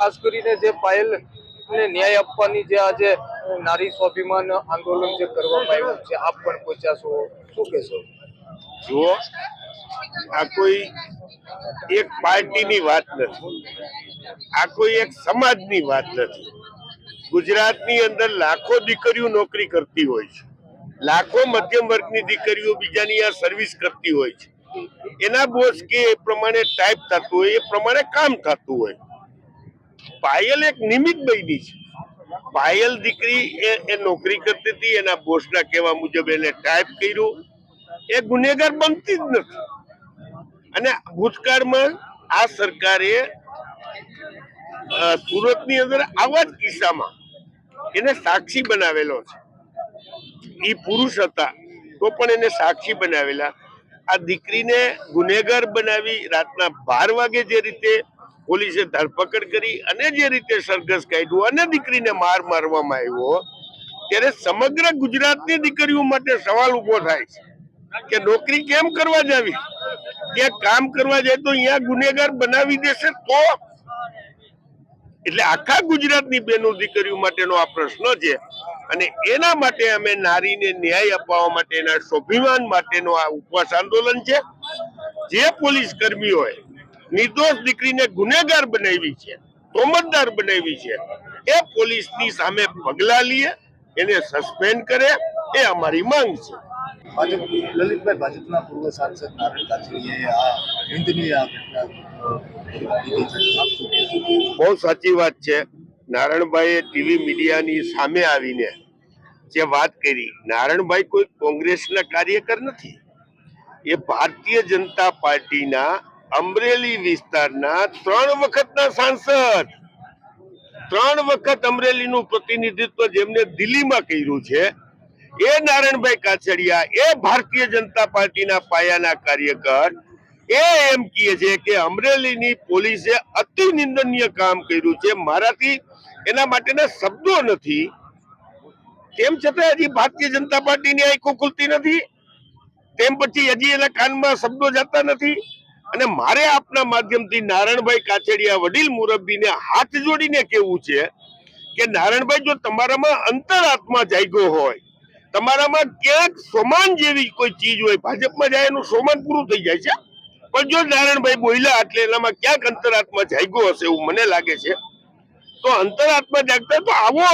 ખાસ કરીને જે પાયલ ને ન્યાય આપવાની જે આજે નારી સ્વાભિમાન આંદોલન જે કરવામાં આવ્યું છે, આપ પણ પહોંચ્યા છો, શું કહેશો? જો આ કોઈ એક પાર્ટીની વાત નથી, આ કોઈ એક સમાજની વાત નથી. ગુજરાતની અંદર લાખો દીકરીઓ નોકરી કરતી હોય છે, લાખો મધ્યમ વર્ગની દીકરીઓ બીજાની આ સર્વિસ કરતી હોય છે. એના બોસ કે એ પ્રમાણે ટાઈપ થતું હોય, એ પ્રમાણે કામ થતું હોય. પાયલ એક નિમિત્ત બની છે. પાયલ દીકરી એ નોકરી કરતી હતી, એના બોસના કહેવા મુજબ એને ટાઈપ કર્યું, એ ગુનેગાર બનતી જ નથી. અને ભૂતકાળમાં આ સરકારે સુરતની અંદર આવા જ કિસ્સામાં એને સાક્ષી બનાવેલો છે. એ પુરુષ હતા તો પણ એને સાક્ષી બનાવેલા. આ દીકરીને ગુનેગાર બનાવી રાતના 12 વાગે જે રીતે પોલીસે ધરપકડ કરી અને જે રીતે સરઘસ કાઢ્યું અને દીકરીને મારવામાં આવ્યો, ત્યારે સમગ્ર ગુજરાતની દીકરીઓ માટે સવાલ ઉભો થાય છે કે નોકરી કેમ કરવા જાવી? ક્યાંક કામ કરવા જાય તો અહીંયા ગુનેગાર બનાવી દેશે તો? એટલે આખા ગુજરાતની બેનો દીકરીઓ માટેનો આ પ્રશ્ન છે અને એના માટે અમે નારીને ન્યાય અપાવવા માટે, એના સ્વાભિમાન માટેનો આ ઉપવાસ આંદોલન છે. જે પોલીસ કર્મીઓએ નિર્દોષ દીકરીને ગુનેગાર બનાવી છે, તોમતદાર બનાવી છે, એ પોલીસની સામે પગલા લે, એને સસ્પેન્ડ કરે, એ અમારી માંગ છે. લલિતભાઈ, ભાજપના પૂર્વ સાંસદ નારાયણ કાછડીએ આ હિન્દની આ ઘટના બહુ સાચી વાત છે. નારાયણભાઈએ ટીવી મીડિયાની સામે આવીને જે વાત કરી, નારાયણભાઈ કોઈ કોંગ્રેસના કાર્યકર નથી. એ ભારતીય જનતા પાર્ટીના અમરેલી વિસ્તારના 3 વખતના સાંસદ, 3 વખત અમરેલીનું પ્રતિનિધિત્વ જેમને દિલ્હીમાં કર્યું છે, એ નારાયણભાઈ કાછડિયા, એ ભારતીય જનતા પાર્ટીના પાયાના કાર્યકર, એ એમ કહે છે કે અમરેલીની પોલીસે અતિ નિંદનીય કામ કર્યું છે. મારાથી એના માટેના શબ્દો નથી. તેમ છતાં હજી ભારતીય જનતા પાર્ટીની આંખો ખુલતી નથી, તેમ પછી હજી એના કાનમાં શબ્દો જતા નથી. અને મારે આપના માધ્યમથી નારાયણભાઈ કાછડિયા વડીલ મુરબ્બીને હાથ જોડીને કહેવું છે કે નારાયણભાઈ, જો તમારામાં અંતરાત્મા જાગ્યો હોય, તમારામાં ક્યાંક સોમાન જેવી કોઈ ચીજ હોય, ભાજપમાં જાય એનું સોમાન પૂરું થઈ જાય છે, પણ જો નારાયણભાઈ બોલ્યા એટલે એનામાં ક્યાંક અંતરાત્મા જાગ્યો હશે એવું મને લાગે છે. તો અંતરાત્મા જાગતા તો આવો,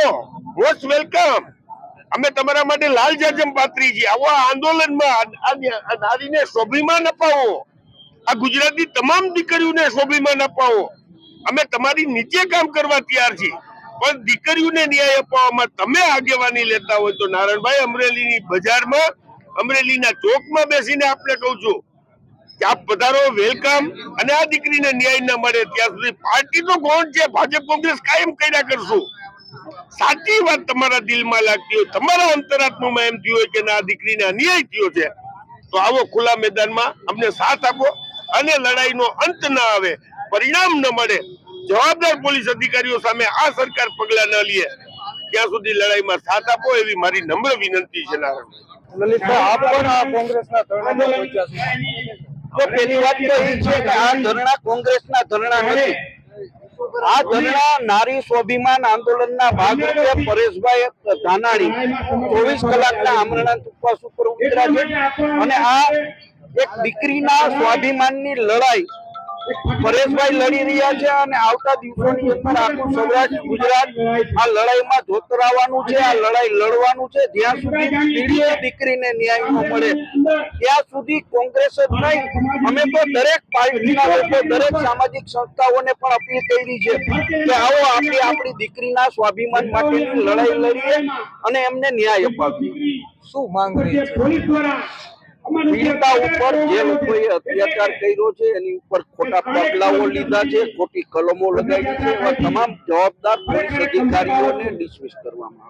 મોસ્ટ વેલકમ. અમે તમારા માટે લાલ જાજમ પાથરી છીએ. આવો આંદોલનમાં નારીને સ્વાભિમાન અપાવો, આ ગુજરાતની તમામ દીકરીઓને સ્વાભિમાન અપાવો. અમે તમારી નીચે કામ કરવા તૈયાર છીએ, પણ દીકરીઓને ન્યાય અપાવવામાં તમે આગેવાની લેતા હોય તો નારાયણભાઈ, અમરેલીની બજારમાં, અમરેલીના ચોકમાં બેસીને આપણે કહું છું કે આપ પધારો, વેલકમ. અને આ દીકરીને ન્યાય ન મળે ત્યાં સુધી પાર્ટી તો કોણ છે, ભાજપ કોંગ્રેસ કાયમ કર્યા કરશું. સાચી વાત તમારા દિલમાં લાગતી હોય, તમારા અંતરાત્મામાં એમ થયું હોય કે ના, દીકરીને અન્યાય થયો છે, તો આવો ખુલ્લા મેદાનમાં અમને સાથ આપો. અને લડાઈનો અંત ના આવે, પરિણામ ન મળે, જવાબદાર પોલીસ અધિકારીઓ સામે આ સરકાર પગલા ન લે, ત્યાં સુધી લડાઈમાં સાથ આપો, એવી મારી નમ્ર વિનંતી છે. નારાયણ લલિતભાઈ, આપ પણ આ કોંગ્રેસના ધરણામાં પહોંચ્યા છો. તો પહેલી વાત તો એ છે કે આ ધરણા કોંગ્રેસના ધરણા નથી. આ ધરણા નારી સ્વાભિમાન આંદોલનના ભાગરૂપે પરેશભાઈ ધાનાણી 24 કલાકના આમરણાંત ઉપવાસ ઉપર ઉતર્યા છે. અને આ એક દીકરીના સ્વાભિમાનની લડાઈ પરેશભાઈ લડી રહ્યા છે અને આવતા દિવસોની અંદર આખું સૌરાષ્ટ્ર ગુજરાત આ લડાઈમાં જોતરાવાનું છે, આ લડાઈ લડવાનું છે. જ્યાં સુધી પીડિત દીકરીને ન્યાય ન મળે ત્યાં સુધી કોંગ્રેસ જ નહીં, અમે તો દરેક પાર્ટીના લોકો, દરેક સામાજિક સંસ્થાઓને પણ અપીલ કરી છે કે આવો આપણે આપણી દીકરીના સ્વાભિમાન માટેની લડાઈ લડીએ અને એમને ન્યાય અપાવીએ. શું માંગ રહી છે? પીડિતા ઉપર જે લોકોએ અત્યાચાર કર્યો છે એની ઉપર ખોટા પગલાઓ લીધા છે, ખોટી કલમો લગાવી છે, એવા તમામ જવાબદાર પોલીસ અધિકારીઓને ડિસમિસ કરવામાં